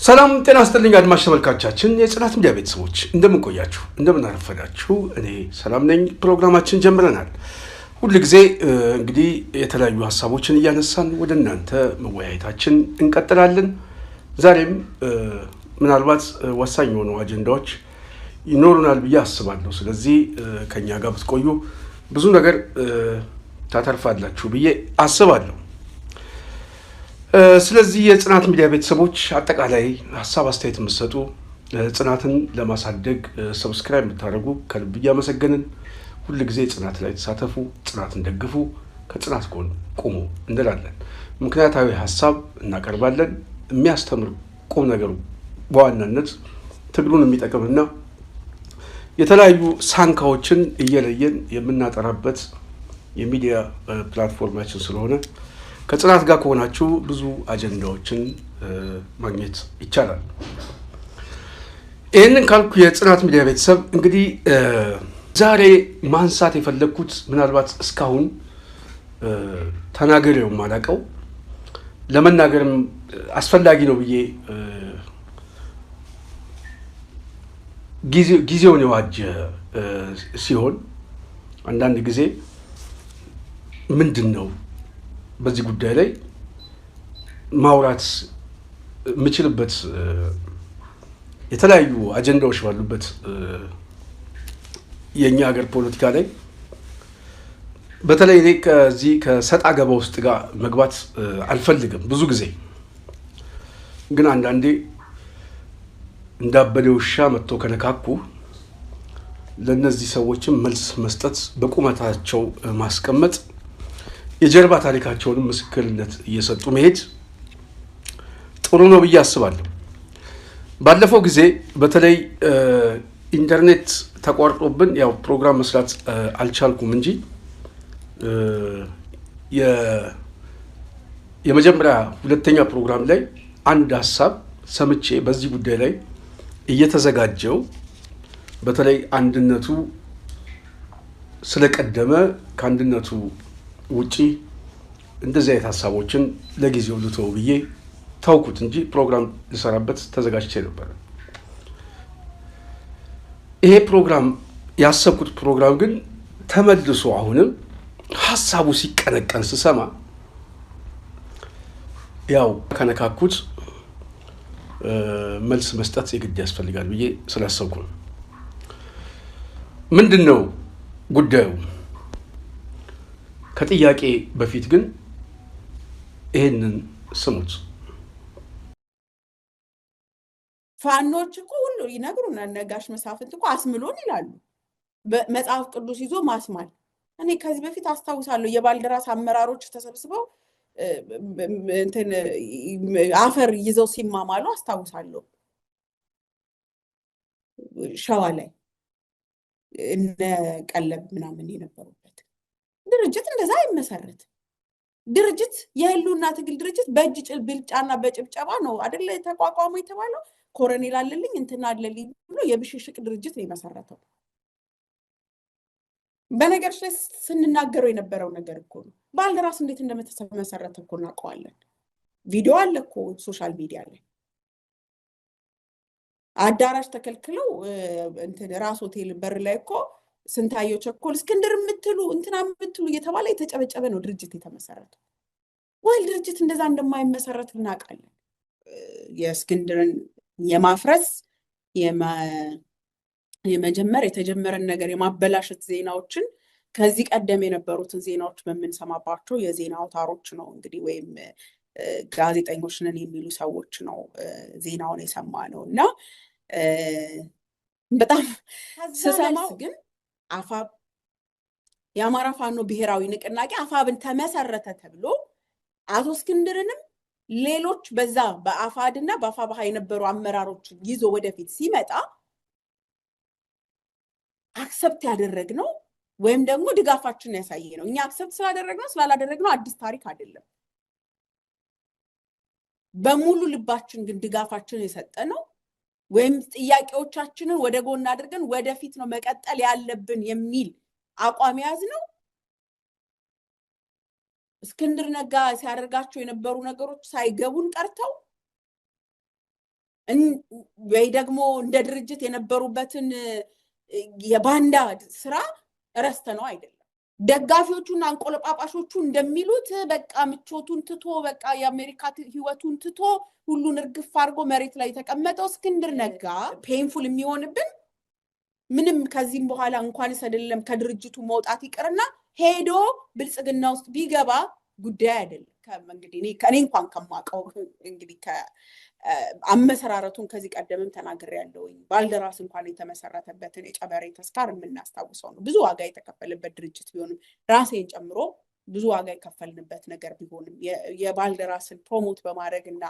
ሰላም ጤና ይስጥልኝ አድማጭ ተመልካቾቻችን የጽናት ሚዲያ ቤተሰቦች እንደምን ቆያችሁ እንደምን አረፈዳችሁ እኔ ሰላም ነኝ ፕሮግራማችን ጀምረናል ሁሉ ጊዜ እንግዲህ የተለያዩ ሐሳቦችን እያነሳን ወደ እናንተ መወያየታችን እንቀጥላለን ዛሬም ምናልባት ወሳኝ የሆኑ አጀንዳዎች ይኖሩናል ብዬ አስባለሁ ስለዚህ ከኛ ጋር ብትቆዩ ብዙ ነገር ታተርፋላችሁ ብዬ አስባለሁ ስለዚህ የጽናት ሚዲያ ቤተሰቦች አጠቃላይ ሐሳብ አስተያየት መስጠቱ ጽናትን ለማሳደግ ሰብስክራይብ የምታደርጉ ከልብ እያመሰገንን ሁሉ ጊዜ ጽናት ላይ ተሳተፉ ጽናትን ደግፉ ከጽናት ጎን ቆሙ እንላለን ምክንያታዊ ሐሳብ እናቀርባለን የሚያስተምር ቁም ነገሩ በዋናነት ትግሉን የሚጠቅምና የተለያዩ ሳንካዎችን እየለየን የምናጠራበት የሚዲያ ፕላትፎርማችን ስለሆነ ከጽናት ጋር ከሆናችሁ ብዙ አጀንዳዎችን ማግኘት ይቻላል ይህንን ካልኩ የጽናት ሚዲያ ቤተሰብ እንግዲህ ዛሬ ማንሳት የፈለኩት ምናልባት እስካሁን ተናገሬው ማላቀው ለመናገርም አስፈላጊ ነው ብዬ ጊዜውን የዋጀ ሲሆን አንዳንድ ጊዜ ምንድነው በዚህ ጉዳይ ላይ ማውራት የምችልበት የተለያዩ አጀንዳዎች ባሉበት የኛ ሀገር ፖለቲካ ላይ በተለይ ከዚህ ከሰጣ ገባ ውስጥ ጋር መግባት አልፈልግም ብዙ ጊዜ ግን አንዳንዴ እንዳበደ ውሻ መጥቶ ከነካኩ ለነዚህ ሰዎችም መልስ መስጠት በቁመታቸው ማስቀመጥ የጀርባ ታሪካቸውን ምስክርነት እየሰጡ መሄድ ጥሩ ነው ብዬ አስባለሁ ባለፈው ጊዜ በተለይ ኢንተርኔት ተቋርጦብን ያው ፕሮግራም መስራት አልቻልኩም እንጂ የመጀመሪያ ሁለተኛ ፕሮግራም ላይ አንድ ሐሳብ ሰምቼ በዚህ ጉዳይ ላይ እየተዘጋጀው በተለይ አንድነቱ ስለቀደመ ከአንድነቱ ውጪ እንደዚህ አይነት ሐሳቦችን ለጊዜው ልተው ብዬ ታውኩት እንጂ ፕሮግራም ልሰራበት ተዘጋጅቼ ነበር ይሄ ፕሮግራም ያሰብኩት ፕሮግራም ግን ተመልሶ አሁንም ሐሳቡ ሲቀነቀን ስሰማ ያው ከነካኩት መልስ መስጠት የግድ ያስፈልጋል ብዬ ስላሰብኩ ነው ምንድነው ጉዳዩ ከጥያቄ በፊት ግን ይሄንን ስሙት ፋኖች እኮ ሁሉ ይነግሩናል ነጋሽ መሳፍንት እኮ አስምሎን ይላሉ በመጽሐፍ ቅዱስ ይዞ ማስማል እኔ ከዚህ በፊት አስታውሳለሁ የባልደራስ አመራሮች ተሰብስበው እንትን አፈር ይዘው ሲማማሉ አስታውሳለሁ ሸዋ ላይ እነ ቀለብ ምናምን የነበሩበት ድርጅት እንደዛ አይመሰረት ድርጅት የህልውና ትግል ድርጅት በእጅ ብልጫና በጭብጨባ ነው አይደል ተቋቋሙ የተባለው ኮሎኔል አለልኝ እንትና አለልኝ ብሎ የብሽሽቅ ድርጅት ነው የመሰረተው በነገርሽ ላይ ስንናገረው የነበረው ነገር እኮ ነው ባልደራስ እንዴት እንደመሰረተ እኮ እናውቀዋለን ቪዲዮ አለ እኮ ሶሻል ሚዲያ ላይ አዳራሽ ተከልክለው እንትን ራስ ሆቴል በር ላይ እኮ ስንታየው ቸኮል እስክንድር የምትሉ እንትና የምትሉ እየተባለ የተጨበጨበ ነው ድርጅት የተመሰረተው ወይ ድርጅት እንደዛ እንደማይመሰረት እናውቃለን የእስክንድርን የማፍረስ የመጀመር የተጀመረን ነገር የማበላሸት ዜናዎችን ከዚህ ቀደም የነበሩትን ዜናዎች በመንሰማባቸው የዜና አውታሮች ነው እንግዲህ ወይም ጋዜጠኞች ነን የሚሉ ሰዎች ነው ዜናውን የሰማነው እና በጣም ስሰማው ግን አፋብ የአማራ ፋኖ ብሔራዊ ንቅናቄ አፋብን ተመሰረተ ተብሎ አቶ እስክንድርንም ሌሎች በዛ በአፋድና በአፋብሃ የነበሩ አመራሮች ይዞ ወደፊት ሲመጣ አክሰፕት ያደረግነው ወይም ደግሞ ድጋፋችን ያሳየነው እኛ አክሰፕት ስላደረግነው ስላላደረግነው አዲስ ታሪክ አይደለም በሙሉ ልባችን ግን ድጋፋችን የሰጠነው ወይም ጥያቄዎቻችንን ወደ ጎን አድርገን ወደፊት ነው መቀጠል ያለብን የሚል አቋም ያዝነው እስክንድር ነጋ ሲያደርጋቸው የነበሩ ነገሮች ሳይገቡን ቀርተው ወይ ደግሞ እንደ ድርጅት የነበሩበትን የባንዳ ስራ ረስተነው አይደለም። ደጋፊዎቹና አንቆለጳጳሾቹ እንደሚሉት በቃ ምቾቱን ትቶ በቃ የአሜሪካ ህይወቱን ትቶ ሁሉን እርግፍ አድርጎ መሬት ላይ የተቀመጠው እስክንድር ነጋ ፔንፉል የሚሆንብን ምንም ከዚህም በኋላ እንኳንስ አይደለም ከድርጅቱ መውጣት ይቅርና ሄዶ ብልጽግና ውስጥ ቢገባ ጉዳይ አይደለም። እንግዲህ እኔ እንኳን ከማውቀው እንግዲህ አመሰራረቱን ከዚህ ቀደምም ተናግሬያለሁ። ባልደራስ እንኳን የተመሰረተበትን የጨበሬ ተስካር የምናስታውሰው ነው። ብዙ ዋጋ የተከፈልበት ድርጅት ቢሆንም ራሴን ጨምሮ ብዙ ዋጋ የከፈልንበት ነገር ቢሆንም የባልደራስን ፕሮሞት በማድረግ እና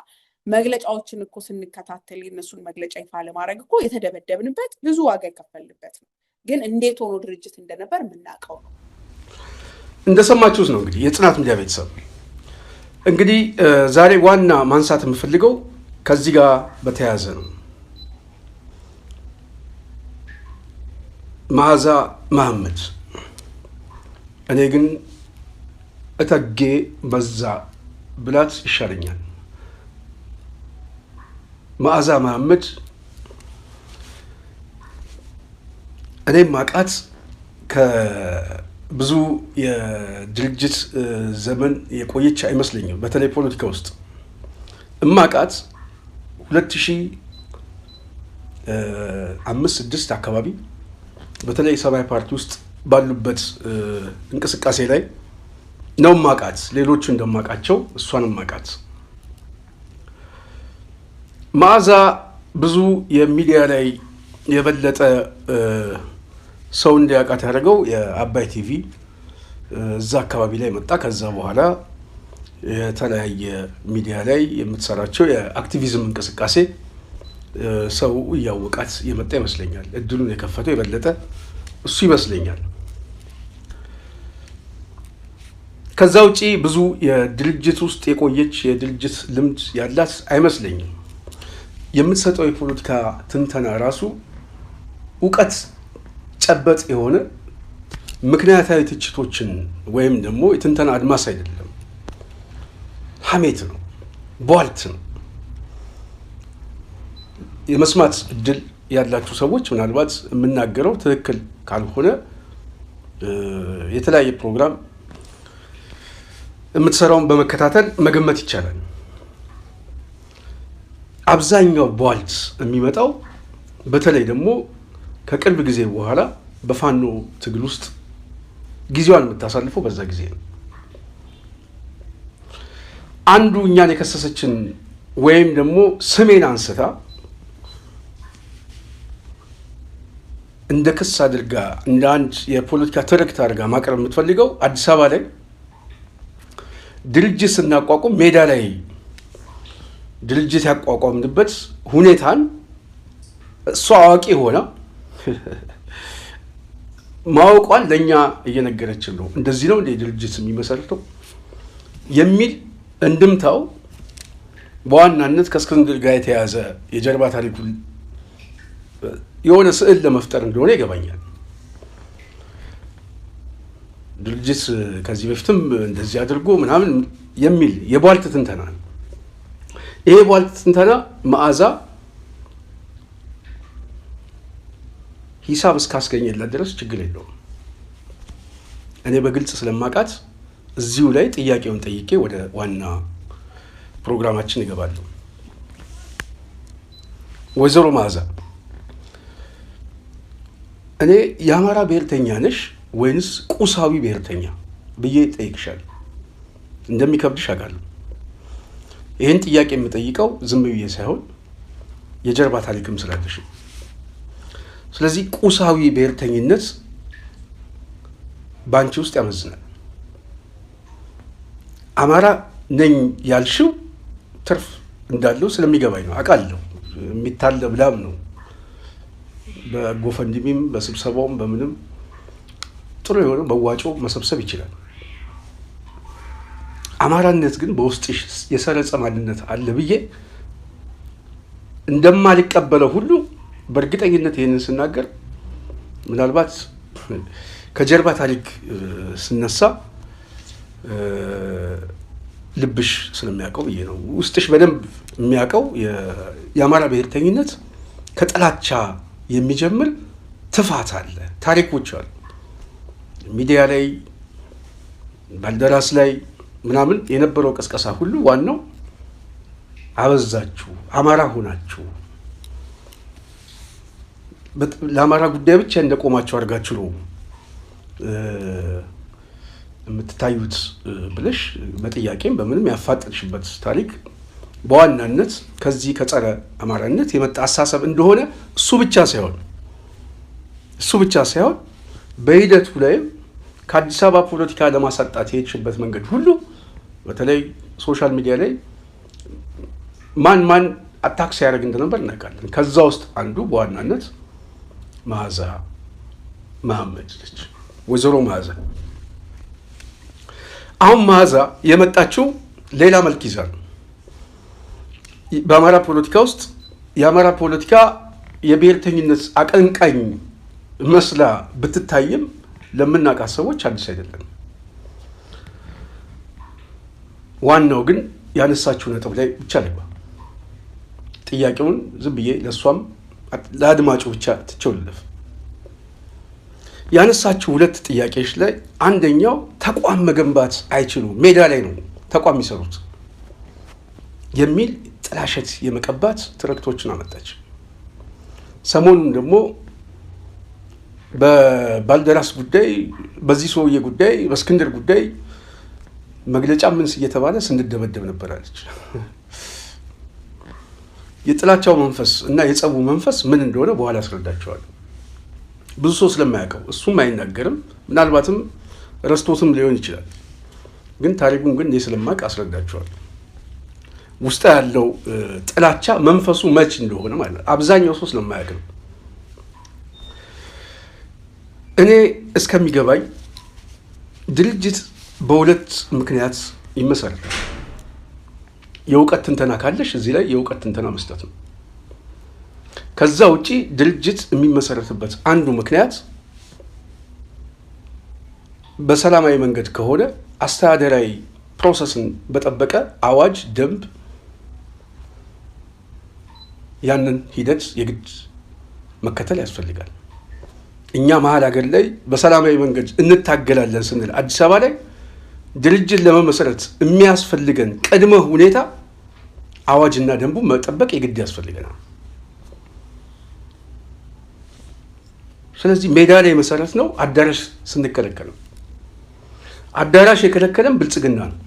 መግለጫዎችን እኮ ስንከታተል የነሱን መግለጫ ይፋ ለማድረግ እኮ የተደበደብንበት ብዙ ዋጋ የከፈልንበት ነው። ግን እንዴት ሆኖ ድርጅት እንደነበር የምናውቀው ነው። እንደሰማችሁት ነው እንግዲህ የጽናት ሚዲያ ቤተሰብ እንግዲህ ዛሬ ዋና ማንሳት የምፈልገው ከዚህ ጋር በተያያዘ ነው። መዓዛ መሐመድ እኔ ግን እተጌ በዛ ብላት ይሻለኛል። መዓዛ መሐመድ እኔም ማቃት ከብዙ የድርጅት ዘመን የቆየች አይመስለኝም። በተለይ ፖለቲካ ውስጥ እማቃት 2005-6 አካባቢ በተለይ ሰማያዊ ፓርቲ ውስጥ ባሉበት እንቅስቃሴ ላይ ነው ማቃት። ሌሎቹ እንደማቃቸው እሷን ማቃት። መዓዛ ብዙ የሚዲያ ላይ የበለጠ ሰው እንዲያውቃት ያደረገው የአባይ ቲቪ እዛ አካባቢ ላይ መጣ። ከዛ በኋላ የተለያየ ሚዲያ ላይ የምትሰራቸው የአክቲቪዝም እንቅስቃሴ ሰው እያወቃት የመጣ ይመስለኛል። እድሉን የከፈተው የበለጠ እሱ ይመስለኛል። ከዛ ውጪ ብዙ የድርጅት ውስጥ የቆየች የድርጅት ልምድ ያላት አይመስለኝም። የምትሰጠው የፖለቲካ ትንተና ራሱ እውቀት ጨበጥ የሆነ ምክንያታዊ ትችቶችን ወይም ደግሞ የትንተና አድማስ አይደለም፣ ሐሜት ነው፣ ቧልት ነው። የመስማት እድል ያላችሁ ሰዎች ምናልባት የምናገረው ትክክል ካልሆነ የተለያየ ፕሮግራም የምትሰራውን በመከታተል መገመት ይቻላል። አብዛኛው ቧልት የሚመጣው በተለይ ደግሞ ከቅርብ ጊዜ በኋላ በፋኖ ትግል ውስጥ ጊዜዋን የምታሳልፈው በዛ ጊዜ ነው። አንዱ እኛን የከሰሰችን ወይም ደግሞ ስሜን አንስታ እንደ ክስ አድርጋ እንደ አንድ የፖለቲካ ትርክት አድርጋ ማቅረብ የምትፈልገው አዲስ አበባ ላይ ድርጅት ስናቋቁም ሜዳ ላይ ድርጅት ያቋቋምንበት ሁኔታን እሷ አዋቂ ሆና ማወቋን ለእኛ እየነገረችን ነው። እንደዚህ ነው እንደ ድርጅት የሚመሰርተው የሚል እንድምታው በዋናነት ከእስክንድር ጋር የተያዘ የጀርባ ታሪኩን የሆነ ስዕል ለመፍጠር እንደሆነ ይገባኛል። ድርጅት ከዚህ በፊትም እንደዚህ አድርጎ ምናምን የሚል የቧልት ትንተና ነው። ይሄ ቧልት ትንተና መዓዛ ሂሳብ እስካስገኘላት ድረስ ችግር የለውም። እኔ በግልጽ ስለማውቃት እዚሁ ላይ ጥያቄውን ጠይቄ ወደ ዋና ፕሮግራማችን እገባለሁ። ወይዘሮ መዓዛ እኔ የአማራ ብሔርተኛ ነሽ ወይንስ ቁሳዊ ብሔርተኛ ብዬ ጠይቅሻለሁ። እንደሚከብድሽ አውቃለሁ። ይህን ጥያቄ የምጠይቀው ዝም ብዬ ሳይሆን የጀርባ ታሪክም ስላለሽ። ስለዚህ ቁሳዊ ብሔርተኝነት በአንቺ ውስጥ ያመዝናል። አማራ ነኝ ያልሽው ትርፍ እንዳለው ስለሚገባኝ ነው፣ አውቃለሁ። የሚታለብ ላም ነው። በጎፈንድሚም በስብሰባውም በምንም ጥሩ የሆነ መዋጮ መሰብሰብ ይችላል። አማራነት ግን በውስጥሽ የሰረጸ ማንነት አለ ብዬ እንደማልቀበለው ሁሉ በእርግጠኝነት ይህንን ስናገር ምናልባት ከጀርባ ታሪክ ስነሳ ልብሽ ስለሚያውቀው ብዬ ነው። ውስጥሽ በደንብ የሚያውቀው የአማራ ብሔርተኝነት ከጥላቻ የሚጀምር ትፋት አለ፣ ታሪኮች አሉ። ሚዲያ ላይ ባልደራስ ላይ ምናምን የነበረው ቅስቀሳ ሁሉ ዋናው አበዛችሁ፣ አማራ ሆናችሁ፣ ለአማራ ጉዳይ ብቻ እንደቆማችሁ አድርጋችሁ ነው የምትታዩት ብለሽ በጥያቄም በምንም ያፋጠጥሽበት ታሪክ በዋናነት ከዚህ ከጸረ አማራነት የመጣ አሳሰብ እንደሆነ እሱ ብቻ ሳይሆን በሂደቱ ላይም ከአዲስ አበባ ፖለቲካ ለማሳጣት የሄድሽበት መንገድ ሁሉ በተለይ ሶሻል ሚዲያ ላይ ማን አታክ ሲያደርግ እንደነበር እናውቃለን። ከዛ ውስጥ አንዱ በዋናነት መዓዛ መሐመድ ነች፣ ወይዘሮ መዓዛ። አሁን መዓዛ የመጣችው ሌላ መልክ ይዛ ነው። በአማራ ፖለቲካ ውስጥ የአማራ ፖለቲካ የብሔርተኝነት አቀንቃኝ መስላ ብትታይም ለምናውቃት ሰዎች አዲስ አይደለም። ዋናው ግን ያነሳችው ነጥብ ላይ ብቻ ልግባ። ጥያቄውን ዝም ብዬ ለእሷም ለአድማጩ ብቻ ትቼው ልለፍ። ያነሳችው ሁለት ጥያቄዎች ላይ አንደኛው ተቋም መገንባት አይችሉም፣ ሜዳ ላይ ነው ተቋም የሚሰሩት የሚል ጥላሸት የመቀባት ትርክቶችን አመጣች። ሰሞኑን ደግሞ በባልደራስ ጉዳይ፣ በዚህ ሰውዬ ጉዳይ፣ በእስክንድር ጉዳይ መግለጫ ምን እየተባለ ስንደበደብ ነበራለች። የጥላቻው መንፈስ እና የጸቡ መንፈስ ምን እንደሆነ በኋላ አስረዳቸዋለሁ። ብዙ ሰው ስለማያውቀው እሱም አይናገርም፣ ምናልባትም ረስቶትም ሊሆን ይችላል። ግን ታሪኩን ግን እኔ ስለማውቅ አስረዳቸዋለሁ። ውስጥ ያለው ጥላቻ መንፈሱ መች እንደሆነ ማለት ነው። አብዛኛው ሰው ስለማያውቅ ነው። እኔ እስከሚገባኝ ድርጅት በሁለት ምክንያት ይመሰረታል። የእውቀት ትንተና ካለሽ እዚህ ላይ የእውቀት ትንተና መስጠት ነው። ከዛ ውጪ ድርጅት የሚመሰረትበት አንዱ ምክንያት በሰላማዊ መንገድ ከሆነ አስተዳደራዊ ፕሮሰስን በጠበቀ አዋጅ፣ ደንብ ያንን ሂደት የግድ መከተል ያስፈልጋል። እኛ መሀል ሀገር ላይ በሰላማዊ መንገድ እንታገላለን ስንል አዲስ አበባ ላይ ድርጅት ለመመሰረት የሚያስፈልገን ቅድመ ሁኔታ አዋጅና ደንቡ መጠበቅ የግድ ያስፈልገናል። ስለዚህ ሜዳ ላይ መሰረት ነው። አዳራሽ ስንከለከል ነው። አዳራሽ የከለከለን ብልጽግና ነው።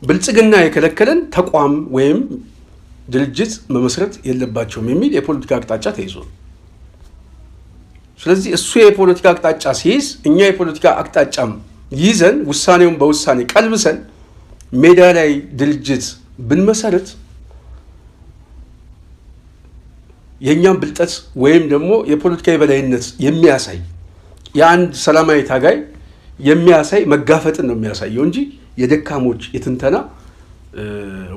ብልጽግና የከለከለን ተቋም ወይም ድርጅት መመስረት የለባቸውም የሚል የፖለቲካ አቅጣጫ ተይዞ ነው። ስለዚህ እሱ የፖለቲካ አቅጣጫ ሲይዝ እኛ የፖለቲካ አቅጣጫም ይዘን ውሳኔውን በውሳኔ ቀልብሰን ሜዳ ላይ ድርጅት ብንመሰረት የእኛም ብልጠት ወይም ደግሞ የፖለቲካ የበላይነት የሚያሳይ የአንድ ሰላማዊ ታጋይ የሚያሳይ መጋፈጥን ነው የሚያሳየው እንጂ የደካሞች የትንተና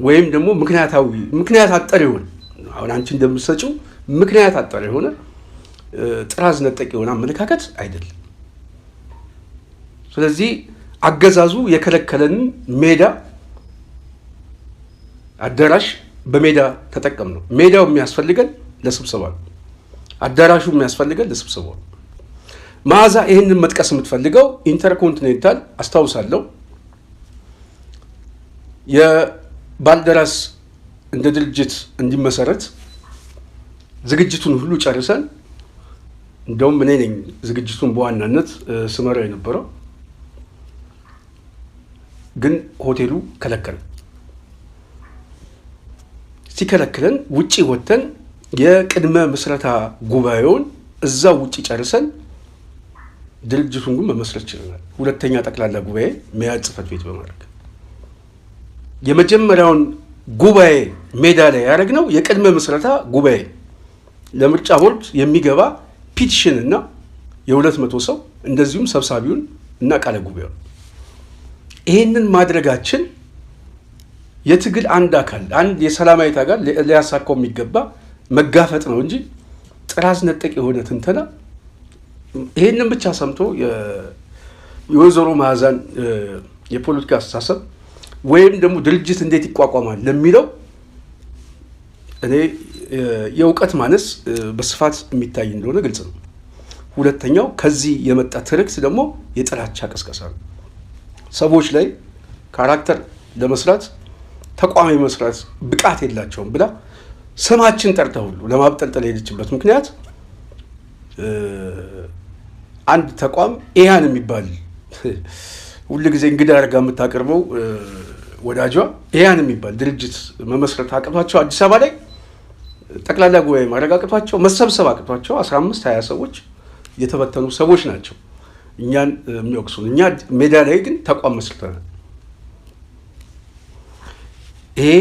ወይም ደግሞ ምክንያት አጠር የሆነ አሁን አንቺ እንደምትሰጪው ምክንያት አጠር የሆነ ጥራዝ ነጠቅ የሆነ አመለካከት አይደለም። ስለዚህ አገዛዙ የከለከለን ሜዳ አዳራሽ በሜዳ ተጠቀም ነው። ሜዳው የሚያስፈልገን ለስብሰባ ነው። አዳራሹ የሚያስፈልገን ለስብሰባ ነው። መዓዛ ይህንን መጥቀስ የምትፈልገው ኢንተርኮንቲኔንታል አስታውሳለሁ። የባልደራስ እንደ ድርጅት እንዲመሰረት ዝግጅቱን ሁሉ ጨርሰን እንደውም እኔ ነኝ ዝግጅቱን በዋናነት ስመራው የነበረው፣ ግን ሆቴሉ ከለከለ። ሲከለክለን ውጪ ወጥተን የቅድመ ምስረታ ጉባኤውን እዛው ውጪ ጨርሰን ድርጅቱን ግን መመስረት ችለናል። ሁለተኛ ጠቅላላ ጉባኤ መያዝ ጽሕፈት ቤት በማድረግ የመጀመሪያውን ጉባኤ ሜዳ ላይ ያደረግነው የቅድመ ምስረታ ጉባኤ ለምርጫ ቦርድ የሚገባ ፒቲሽን እና የ200 ሰው እንደዚሁም ሰብሳቢውን እና ቃለ ጉባኤውን ይህንን ማድረጋችን የትግል አንድ አካል አንድ የሰላማዊ ታጋል ሊያሳካው የሚገባ መጋፈጥ ነው እንጂ ጥራዝ ነጠቅ የሆነ ትንተና ይህንን ብቻ ሰምቶ የወይዘሮ መዓዛን የፖለቲካ አስተሳሰብ ወይም ደግሞ ድርጅት እንዴት ይቋቋማል ለሚለው እኔ የእውቀት ማነስ በስፋት የሚታይ እንደሆነ ግልጽ ነው። ሁለተኛው ከዚህ የመጣ ትርክት ደግሞ የጥላቻ ቅስቀሳ ነው። ሰዎች ላይ ካራክተር ለመስራት ተቋም የመስራት ብቃት የላቸውም ብላ ስማችን ጠርታ ሁሉ ለማብጠልጠል የሄደችበት ምክንያት አንድ ተቋም ኢህአን የሚባል ሁሉ ጊዜ እንግዳ አድርጋ የምታቀርበው ወዳጇ ኢህአን የሚባል ድርጅት መመስረት አቅቷቸው አዲስ አበባ ላይ ጠቅላላ ጉባኤ ማድረግ አቅቷቸው መሰብሰብ አቅቷቸው 15-20 ሰዎች የተበተኑ ሰዎች ናቸው እኛን የሚወቅሱን። እኛ ሜዳ ላይ ግን ተቋም መስርተናል። ይሄ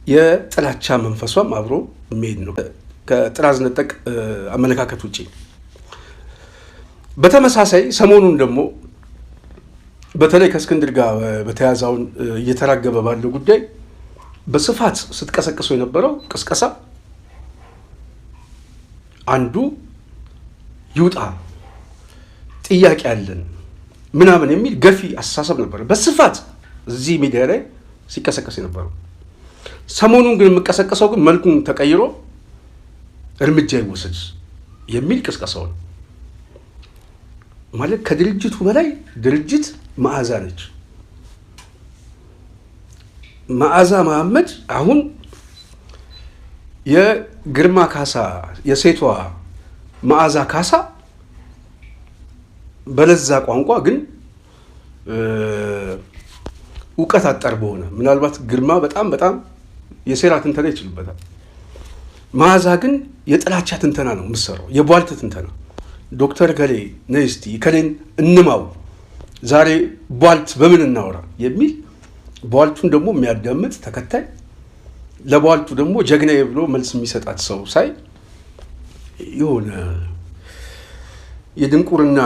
የጥላቻ መንፈሷም አብሮ የሚሄድ ነው ከጥራዝ ነጠቅ አመለካከት ውጪ። በተመሳሳይ ሰሞኑን ደግሞ በተለይ ከእስክንድር ጋር በተያዛውን እየተራገበ ባለው ጉዳይ በስፋት ስትቀሰቅሱ የነበረው ቅስቀሳ አንዱ ይውጣ ጥያቄ አለን ምናምን የሚል ገፊ አስተሳሰብ ነበር በስፋት እዚህ ሚዲያ ላይ ሲቀሰቀስ የነበረው። ሰሞኑን ግን የምቀሰቀሰው ግን መልኩን ተቀይሮ እርምጃ ይወሰድ የሚል ቅስቀሳው ነው። ማለት ከድርጅቱ በላይ ድርጅት መዓዛ ነች። መዓዛ መሐመድ አሁን የግርማ ካሳ የሴቷ መዓዛ ካሳ በለዛ ቋንቋ ግን እውቀት አጠር በሆነ ምናልባት ግርማ በጣም የሴራ ትንተና ይችልበታል። መዓዛ ግን የጥላቻ ትንተና ነው የምትሰራው፣ የቧልት ትንተና። ዶክተር ከሌ ነይ እስቲ ከሌን እንማው ዛሬ ቧልት በምን እናወራ የሚል ቧልቱን ደግሞ የሚያዳምጥ ተከታይ፣ ለቧልቱ ደግሞ ጀግናዬ ብሎ መልስ የሚሰጣት ሰው ሳይ የሆነ የድንቁርና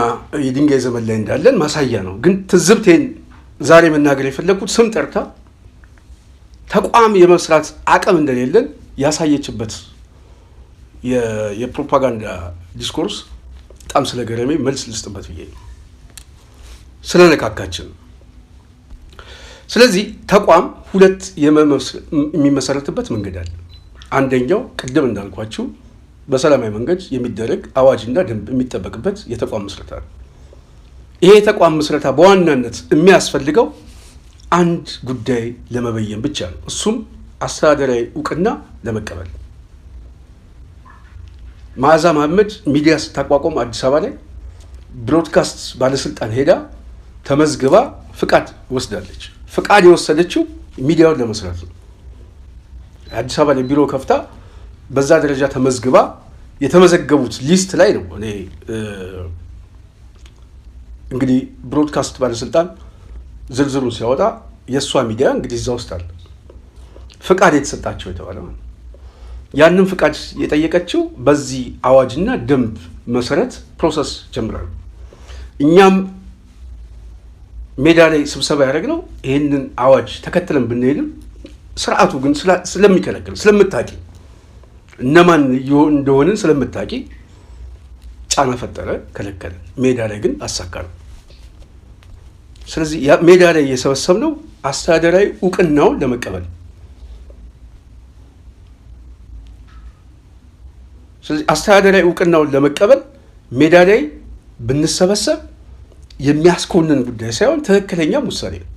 የድንጋይ ዘመን ላይ እንዳለን ማሳያ ነው። ግን ትዝብቴን ዛሬ መናገር የፈለግኩት ስም ጠርታ ተቋም የመስራት አቅም እንደሌለን ያሳየችበት የፕሮፓጋንዳ ዲስኮርስ በጣም ስለገረመኝ መልስ ልስጥበት ብዬ ስለነካካችን። ስለዚህ ተቋም ሁለት የሚመሰረትበት መንገድ አለ። አንደኛው ቅድም እንዳልኳችሁ በሰላማዊ መንገድ የሚደረግ አዋጅና ደንብ የሚጠበቅበት የተቋም ምስረታ ነው። ይሄ የተቋም ምስረታ በዋናነት የሚያስፈልገው አንድ ጉዳይ ለመበየን ብቻ ነው። እሱም አስተዳደራዊ እውቅና ለመቀበል። መዓዛ መሐመድ ሚዲያ ስታቋቋም አዲስ አበባ ላይ ብሮድካስት ባለስልጣን ሄዳ ተመዝግባ ፍቃድ ወስዳለች። ፍቃድ የወሰደችው ሚዲያውን ለመስራት ነው። አዲስ አበባ ላይ ቢሮ ከፍታ በዛ ደረጃ ተመዝግባ የተመዘገቡት ሊስት ላይ ነው። እኔ እንግዲህ ብሮድካስት ባለስልጣን ዝርዝሩን ሲያወጣ የእሷ ሚዲያ እንግዲህ እዛ ውስጥ አለ ፍቃድ የተሰጣቸው የተባለ ነው። ያንን ፍቃድ የጠየቀችው በዚህ አዋጅና ደንብ መሰረት ፕሮሰስ ጀምራል። እኛም ሜዳ ላይ ስብሰባ ያደረግነው ይህንን አዋጅ ተከትለን ብንሄድም ስርዓቱ ግን ስለሚከለክል ስለምታቂ እነማን እንደሆንን ስለምታቂ ጫና ፈጠረ፣ ከለከለ። ሜዳ ላይ ግን አሳካነው። ስለዚህ ሜዳ ላይ የሰበሰብነው አስተዳደራዊ እውቅናውን ለመቀበል። ስለዚህ አስተዳደራዊ እውቅናውን ለመቀበል ሜዳ ላይ ብንሰበሰብ የሚያስኮንን ጉዳይ ሳይሆን ትክክለኛም ውሳኔ ነው።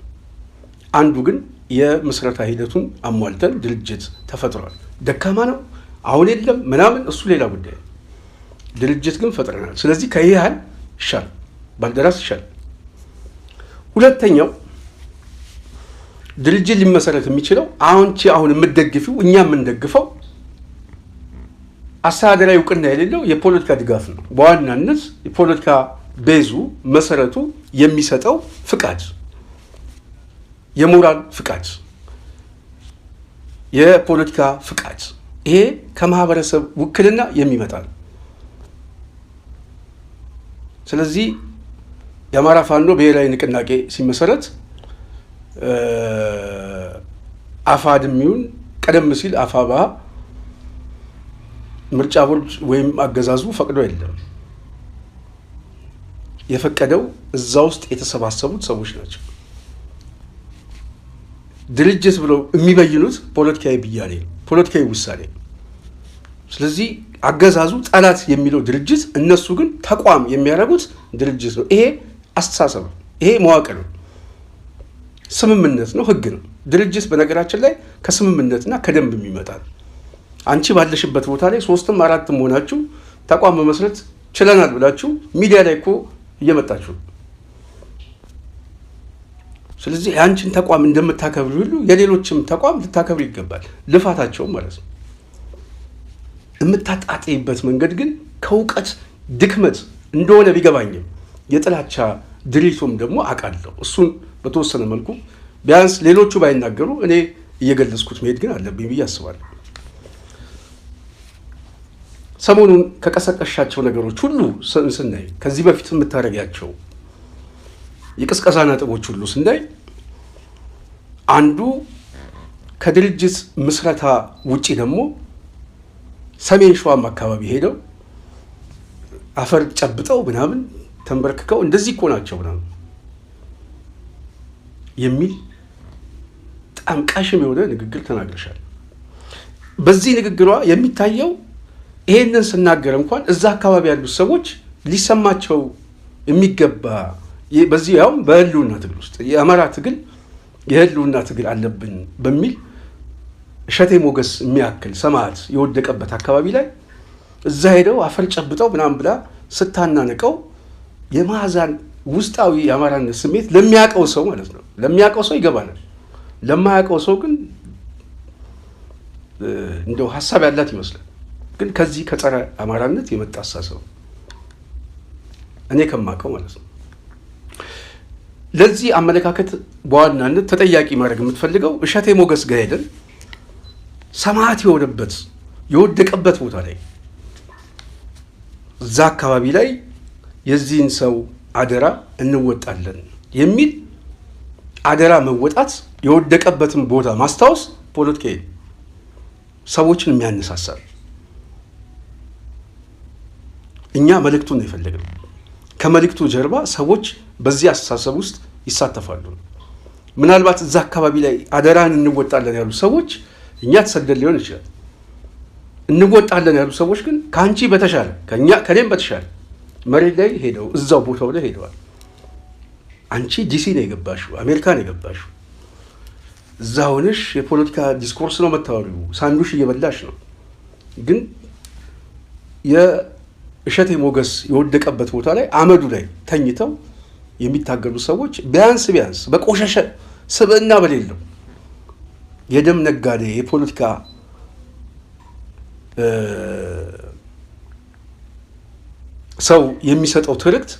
አንዱ ግን የምስረታ ሂደቱን አሟልተን ድርጅት ተፈጥሯል። ደካማ ነው አሁን የለም ምናምን እሱ ሌላ ጉዳይ። ድርጅት ግን ፈጥረናል። ስለዚህ ከይህል ይሻል፣ ባልደራስ ይሻል። ሁለተኛው ድርጅት ሊመሰረት የሚችለው አሁን የምትደግፊው እኛ የምንደግፈው አስተዳደራዊ እውቅና የሌለው የፖለቲካ ድጋፍ ነው። በዋናነት የፖለቲካ ቤዙ መሰረቱ የሚሰጠው ፍቃድ፣ የሞራል ፍቃድ፣ የፖለቲካ ፍቃድ፣ ይሄ ከማህበረሰብ ውክልና የሚመጣ ነው። ስለዚህ የአማራ ፋኖ ብሔራዊ ንቅናቄ ሲመሰረት አፋድም ይሁን ቀደም ሲል አፋባ ምርጫ ቦርድ ወይም አገዛዙ ፈቅዶ የለም። የፈቀደው እዛ ውስጥ የተሰባሰቡት ሰዎች ናቸው። ድርጅት ብለው የሚበይኑት ፖለቲካዊ ብያኔ ነው፣ ፖለቲካዊ ውሳኔ። ስለዚህ አገዛዙ ጠላት የሚለው ድርጅት፣ እነሱ ግን ተቋም የሚያደርጉት ድርጅት ነው። ይሄ አስተሳሰብ ነው። ይሄ መዋቅር ነው። ስምምነት ነው፣ ህግ ነው። ድርጅት በነገራችን ላይ ከስምምነትና ከደንብ የሚመጣ ነው። አንቺ ባለሽበት ቦታ ላይ 3ም 4ም ሆናችሁ ተቋም መመስረት ችለናል ብላችሁ ሚዲያ ላይ እኮ እየመጣችሁ። ስለዚህ የአንቺን ተቋም እንደምታከብሩ ሁሉ የሌሎችም ተቋም ልታከብሩ ይገባል። ልፋታቸውም ማለት ነው። የምታጣጥይበት መንገድ ግን ከእውቀት ድክመት እንደሆነ ቢገባኝም የጥላቻ ድሪቶም ደግሞ አውቃለሁ። እሱን በተወሰነ መልኩ ቢያንስ ሌሎቹ ባይናገሩ እኔ እየገለጽኩት መሄድ ግን አለብኝ ብዬ አስባለሁ። ሰሞኑን ከቀሰቀሻቸው ነገሮች ሁሉ ስናይ፣ ከዚህ በፊት የምታደርጊያቸው የቅስቀሳ ነጥቦች ሁሉ ስናይ፣ አንዱ ከድርጅት ምስረታ ውጪ ደግሞ ሰሜን ሸዋም አካባቢ ሄደው አፈር ጨብጠው ምናምን ተንበርክከው እንደዚህ እኮ ናቸው ምናምን የሚል በጣም ቃሽም የሆነ ንግግር ተናግረሻል። በዚህ ንግግሯ የሚታየው ይሄንን ስናገር እንኳን እዛ አካባቢ ያሉት ሰዎች ሊሰማቸው የሚገባ በዚህ ያውም በህልውና ትግል ውስጥ የአማራ ትግል የህልውና ትግል አለብን በሚል እሸቴ ሞገስ የሚያክል ሰማዕት የወደቀበት አካባቢ ላይ እዛ ሄደው አፈር ጨብጠው ምናምን ብላ ስታናንቀው የማዛን ውስጣዊ የአማራነት ስሜት ለሚያውቀው ሰው ማለት ነው፣ ለሚያውቀው ሰው ይገባናል። ለማያውቀው ሰው ግን እንደው ሀሳብ ያላት ይመስላል። ግን ከዚህ ከጸረ አማራነት የመጣ አሳሰብ እኔ ከማውቀው ማለት ነው። ለዚህ አመለካከት በዋናነት ተጠያቂ ማድረግ የምትፈልገው እሸቴ ሞገስ ጋር ሄደን ሰማዕት የሆነበት የወደቀበት ቦታ ላይ እዛ አካባቢ ላይ የዚህን ሰው አደራ እንወጣለን የሚል አደራ መወጣት፣ የወደቀበትን ቦታ ማስታወስ ፖለቲካዊ ሰዎችን የሚያነሳሳል። እኛ መልእክቱን ነው የፈለግነው። ከመልእክቱ ጀርባ ሰዎች በዚህ አስተሳሰብ ውስጥ ይሳተፋሉ። ምናልባት እዛ አካባቢ ላይ አደራን እንወጣለን ያሉ ሰዎች እኛ ተሰደድ ሊሆን ይችላል። እንወጣለን ያሉ ሰዎች ግን ከአንቺ በተሻለ ከኔም በተሻለ መሬት ላይ ሄደው እዛው ቦታው ላይ ሄደዋል። አንቺ ዲሲ ነው የገባሽው፣ አሜሪካ ነው የገባሽው። እዛ ሆነሽ የፖለቲካ ዲስኮርስ ነው መታወሪው፣ ሳንዱሽ እየበላሽ ነው። ግን የእሸቴ ሞገስ የወደቀበት ቦታ ላይ አመዱ ላይ ተኝተው የሚታገሉ ሰዎች ቢያንስ በቆሸሸ ስብዕና በሌለው የደም ነጋዴ የፖለቲካ ሰው የሚሰጠው ትርክት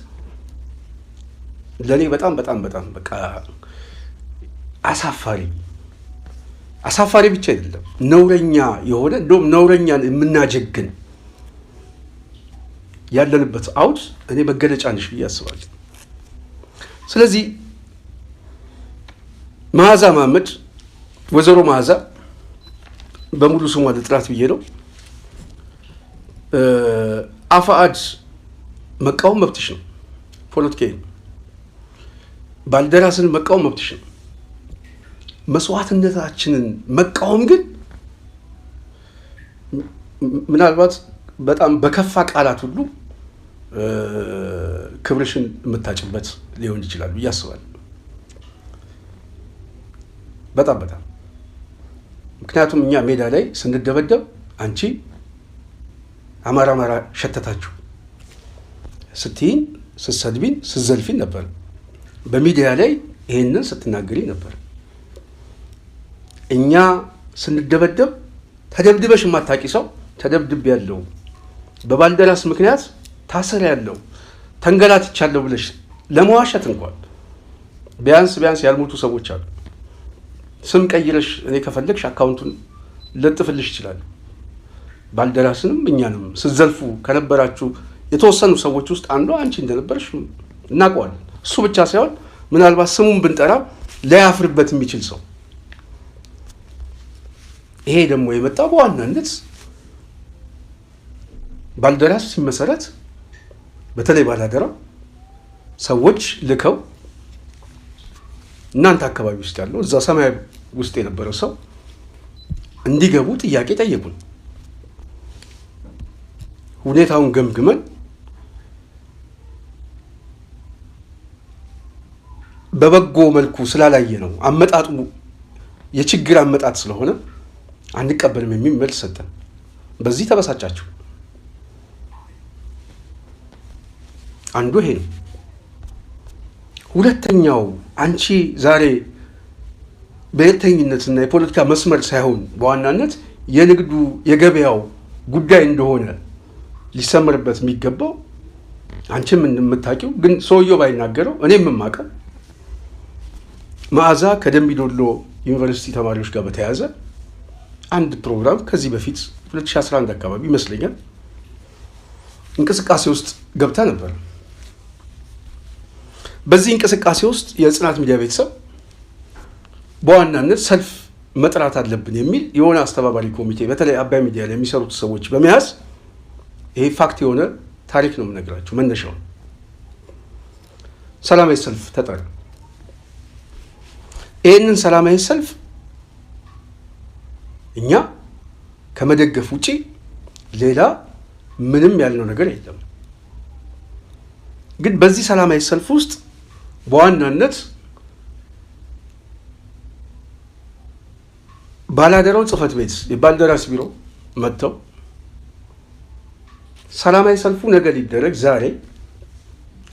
ለእኔ በጣም በቃ አሳፋሪ ብቻ አይደለም፣ ነውረኛ የሆነ እንደውም ነውረኛን የምናጀግን ያለንበት አውድ እኔ መገለጫ ነሽ ብዬ አስባለሁ። ስለዚህ መዓዛ መሐመድ፣ ወይዘሮ መዓዛ በሙሉ ስሟ ልጥራት ብዬ ነው። አፋአድ መቃወም መብትሽ ነው፣ ፖለቲካዊ ነው። ባልደራስን መቃወም መብትሽ ነው። መስዋዕትነታችንን መቃወም ግን ምናልባት በጣም በከፋ ቃላት ሁሉ ክብርሽን የምታጭበት ሊሆን ይችላል ብዬ አስባለሁ። በጣም ምክንያቱም እኛ ሜዳ ላይ ስንደበደብ አንቺ አማራ ሸተታችሁ ስትይን፣ ስትሰድቢን፣ ስትዘልፊን ነበር። በሚዲያ ላይ ይሄንን ስትናገሪ ነበር። እኛ ስንደበደብ ተደብድበሽ የማታውቂ ሰው ተደብድብ ያለው በባልደራስ ምክንያት ታሰር ያለው ተንገላትቻለሁ ብለሽ ለመዋሸት እንኳን ቢያንስ ያልሞቱ ሰዎች አሉ። ስም ቀይረሽ እኔ ከፈለግሽ አካውንቱን ለጥፍልሽ ይችላል። ባልደራስንም እኛንም ስትዘልፉ ከነበራችሁ የተወሰኑ ሰዎች ውስጥ አንዷ አንቺ እንደነበርሽ እናውቀዋለን። እሱ ብቻ ሳይሆን ምናልባት ስሙን ብንጠራ ሊያፍርበት የሚችል ሰው። ይሄ ደግሞ የመጣው በዋናነት ባልደራስ ሲመሰረት በተለይ ባላደራ ሰዎች ልከው እናንተ አካባቢ ውስጥ ያለው እዛ ሰማያዊ ውስጥ የነበረው ሰው እንዲገቡ ጥያቄ ጠየቁን። ሁኔታውን ገምግመን በበጎ መልኩ ስላላየ ነው አመጣጡ የችግር አመጣጥ ስለሆነ አንቀበልም የሚል መልስ ሰጠን። በዚህ ተበሳጫችሁ። አንዱ ይሄ ነው። ሁለተኛው አንቺ ዛሬ ብሔርተኝነትና የፖለቲካ መስመር ሳይሆን በዋናነት የንግዱ የገበያው ጉዳይ እንደሆነ ሊሰመርበት የሚገባው አንቺም እንደምታውቂው ግን ሰውየው ባይናገረው እኔም የማውቀው መዓዛ ከደምቢ ዶሎ ዩኒቨርሲቲ ተማሪዎች ጋር በተያያዘ አንድ ፕሮግራም ከዚህ በፊት 2011 አካባቢ ይመስለኛል እንቅስቃሴ ውስጥ ገብታ ነበር። በዚህ እንቅስቃሴ ውስጥ የጽናት ሚዲያ ቤተሰብ በዋናነት ሰልፍ መጥራት አለብን የሚል የሆነ አስተባባሪ ኮሚቴ በተለይ አባይ ሚዲያ ላይ የሚሰሩት ሰዎች በመያዝ ይሄ ፋክት የሆነ ታሪክ ነው የምነግራችሁ። መነሻው ሰላማዊ ሰልፍ ተጠራ። ይህንን ሰላማዊ ሰልፍ እኛ ከመደገፍ ውጪ ሌላ ምንም ያልነው ነገር የለም። ግን በዚህ ሰላማዊ ሰልፍ ውስጥ በዋናነት ባላደራው ጽሕፈት ቤት የባልደራስ ቢሮ መጥተው ሰላማዊ ሰልፉ ነገ ሊደረግ ዛሬ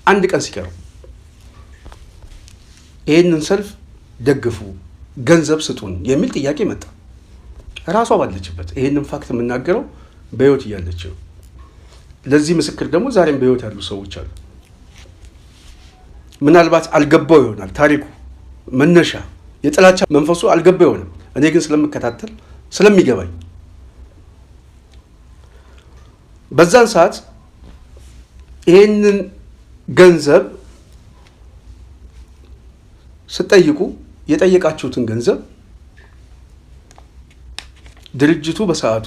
አንድ ቀን ሲቀረው ይህንን ሰልፍ ደግፉ፣ ገንዘብ ስጡን የሚል ጥያቄ መጣ። ራሷ ባለችበት ይህንን ፋክት የምናገረው በህይወት እያለች ነው። ለዚህ ምስክር ደግሞ ዛሬም በህይወት ያሉ ሰዎች አሉ። ምናልባት አልገባው ይሆናል ታሪኩ መነሻ የጥላቻ መንፈሱ አልገባው ይሆናል። እኔ ግን ስለምከታተል ስለሚገባኝ በዛን ሰዓት ይህንን ገንዘብ ስጠይቁ የጠየቃችሁትን ገንዘብ ድርጅቱ በሰዓቱ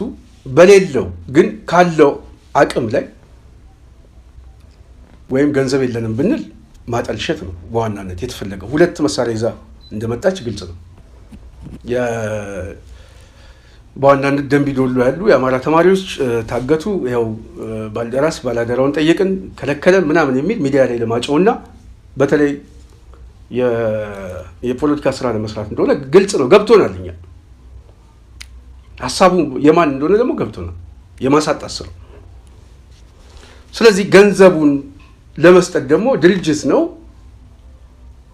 በሌለው ግን ካለው አቅም ላይ ወይም ገንዘብ የለንም ብንል ማጠልሸት ነው በዋናነት የተፈለገው። ሁለት መሳሪያ ይዛ እንደመጣች ግልጽ ነው። በዋናነት ደምቢ ዶሎ ያሉ የአማራ ተማሪዎች ታገቱ፣ ያው ባልደራስ ባላደራውን ጠየቅን ከለከለን ምናምን የሚል ሚዲያ ላይ ለማጨውና በተለይ የፖለቲካ ስራ ለመስራት እንደሆነ ግልጽ ነው፣ ገብቶናል። እኛ ሀሳቡ የማን እንደሆነ ደግሞ ገብቶናል፣ የማሳጣት ስራ። ስለዚህ ገንዘቡን ለመስጠት ደግሞ ድርጅት ነው፣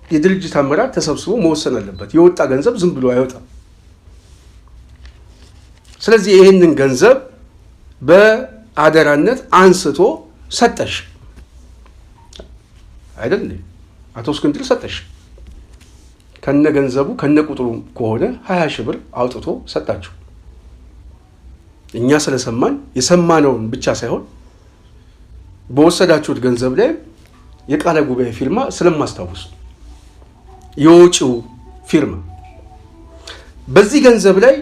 የድርጅት አመራር ተሰብስቦ መወሰን አለበት። የወጣ ገንዘብ ዝም ብሎ አይወጣም። ስለዚህ ይህንን ገንዘብ በአደራነት አንስቶ ሰጠሽ አይደል? አቶ እስክንድር ሰጠሽ። ከነ ገንዘቡ ከነ ቁጥሩ ከሆነ 20 ሺህ ብር አውጥቶ ሰጣችሁ። እኛ ስለሰማን የሰማነውን ብቻ ሳይሆን በወሰዳችሁት ገንዘብ ላይ የቃለ ጉባኤ ፊርማ ስለማስታውስ የወጪው ፊርማ በዚህ ገንዘብ ላይ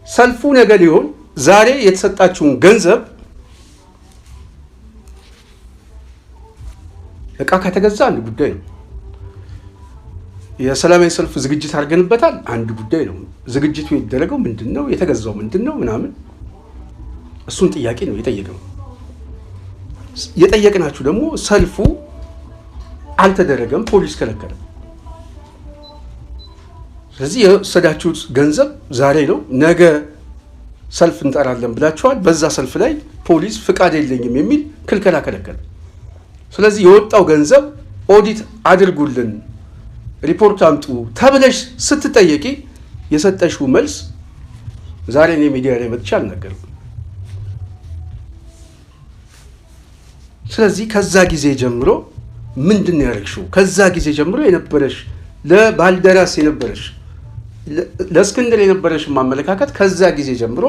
ሰልፉ ነገ ሊሆን ዛሬ የተሰጣችሁን ገንዘብ እቃ ከተገዛ አንድ ጉዳይ ነው። የሰላማዊ ሰልፍ ዝግጅት አድርገንበታል፣ አንድ ጉዳይ ነው። ዝግጅቱ የተደረገው ምንድን ነው? የተገዛው ምንድን ነው? ምናምን እሱን ጥያቄ ነው የጠየቅነው። የጠየቅናችሁ ደግሞ ሰልፉ አልተደረገም፣ ፖሊስ ከለከለ። ስለዚህ የወሰዳችሁት ገንዘብ ዛሬ ነው፣ ነገ ሰልፍ እንጠራለን ብላችኋል። በዛ ሰልፍ ላይ ፖሊስ ፍቃድ የለኝም የሚል ክልከላ ከለከለ። ስለዚህ የወጣው ገንዘብ ኦዲት አድርጉልን፣ ሪፖርት አምጡ ተብለሽ ስትጠየቂ የሰጠሽው መልስ ዛሬ እኔ ሚዲያ ላይ መጥቼ አልናገርም። ስለዚህ ከዛ ጊዜ ጀምሮ ምንድን ነው ያደረግሽው? ከዛ ጊዜ ጀምሮ የነበረሽ ለባልደራስ የነበረሽ ለእስክንድር የነበረሽ ማመለካከት ከዛ ጊዜ ጀምሮ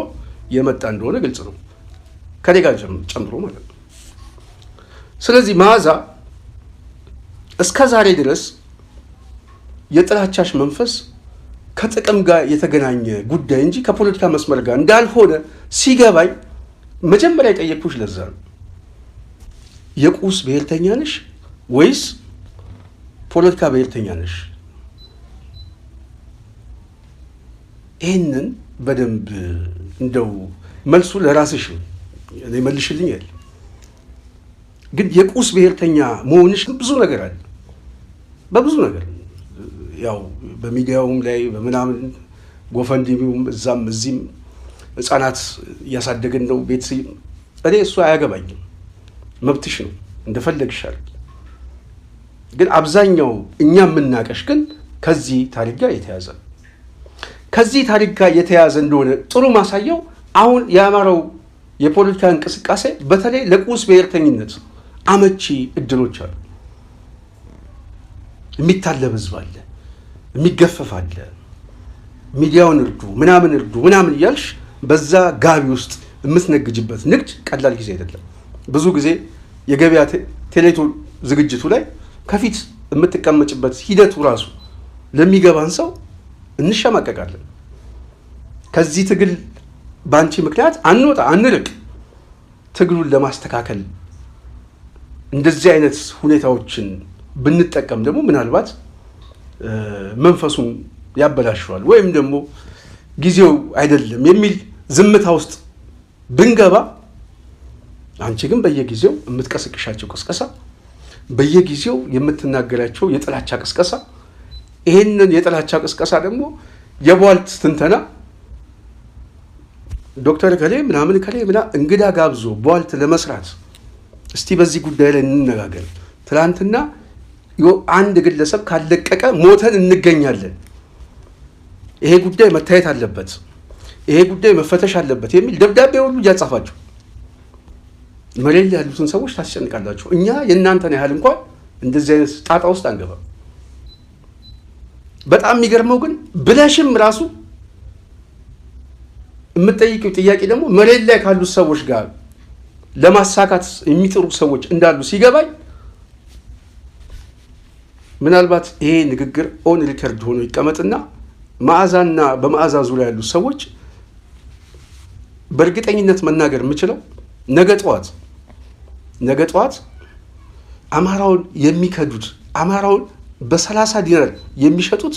የመጣ እንደሆነ ግልጽ ነው፣ ከኔ ጋር ጨምሮ ማለት ነው። ስለዚህ መዓዛ እስከ ዛሬ ድረስ የጥላቻሽ መንፈስ ከጥቅም ጋር የተገናኘ ጉዳይ እንጂ ከፖለቲካ መስመር ጋር እንዳልሆነ ሲገባኝ መጀመሪያ የጠየቅኩሽ ለዛ ነው። የቁስ ብሔርተኛ ነሽ ወይስ ፖለቲካ ብሔርተኛ ነሽ? ይህንን በደንብ እንደው መልሱ ለራስሽ እኔ መልሽልኝ ያለ ግን የቁስ ብሔርተኛ መሆንሽ ብዙ ነገር አለ። በብዙ ነገር ያው በሚዲያውም ላይ በምናምን ጎፈንድሚውም እዛም እዚህም ህፃናት እያሳደግን ነው ቤት እኔ እሱ አያገባኝም፣ መብትሽ ነው እንደፈለግሻል። ግን አብዛኛው እኛ የምናቀሽ ግን ከዚህ ታሪክ ጋር የተያዘ ከዚህ ታሪክ ጋር የተያዘ እንደሆነ ጥሩ ማሳያው አሁን የአማራው የፖለቲካ እንቅስቃሴ በተለይ ለቁስ ብሔርተኝነት አመቺ እድሎች አሉ። የሚታለብ ህዝብ አለ፣ የሚገፈፍ አለ። ሚዲያውን እርዱ ምናምን እያልሽ በዛ ጋቢ ውስጥ የምትነግጅበት ንግድ ቀላል ጊዜ አይደለም። ብዙ ጊዜ የገበያ ቴሌቶን ዝግጅቱ ላይ ከፊት የምትቀመጭበት ሂደቱ ራሱ ለሚገባን ሰው እንሸማቀቃለን። ከዚህ ትግል በአንቺ ምክንያት አንወጣ አንርቅ። ትግሉን ለማስተካከል እንደዚህ አይነት ሁኔታዎችን ብንጠቀም ደግሞ ምናልባት መንፈሱን ያበላሸዋል ወይም ደግሞ ጊዜው አይደለም የሚል ዝምታ ውስጥ ብንገባ፣ አንቺ ግን በየጊዜው የምትቀሰቅሻቸው ቅስቀሳ፣ በየጊዜው የምትናገራቸው የጥላቻ ቅስቀሳ፣ ይሄንን የጥላቻ ቅስቀሳ ደግሞ የቧልት ትንተና ዶክተር ከሌ ምናምን ከሌ እንግዳ ጋብዞ ቧልት ለመስራት እስቲ በዚህ ጉዳይ ላይ እንነጋገር። ትላንትና አንድ ግለሰብ ካለቀቀ ሞተን እንገኛለን፣ ይሄ ጉዳይ መታየት አለበት፣ ይሄ ጉዳይ መፈተሽ አለበት የሚል ደብዳቤ ሁሉ እያጻፋችሁ መሬት ላይ ያሉትን ሰዎች ታስጨንቃላችሁ። እኛ የእናንተን ያህል እንኳን እንደዚህ አይነት ጣጣ ውስጥ አንገባም። በጣም የሚገርመው ግን ብለሽም ራሱ የምትጠይቂው ጥያቄ ደግሞ መሬት ላይ ካሉት ሰዎች ጋር ለማሳካት የሚጥሩ ሰዎች እንዳሉ ሲገባኝ ምናልባት ይሄ ንግግር ኦን ሪከርድ ሆኖ ይቀመጥና መዓዛና በመዓዛ ዙሪያ ያሉት ሰዎች በእርግጠኝነት መናገር የምችለው ነገ ጠዋት አማራውን የሚከዱት አማራውን በ30 ዲናር የሚሸጡት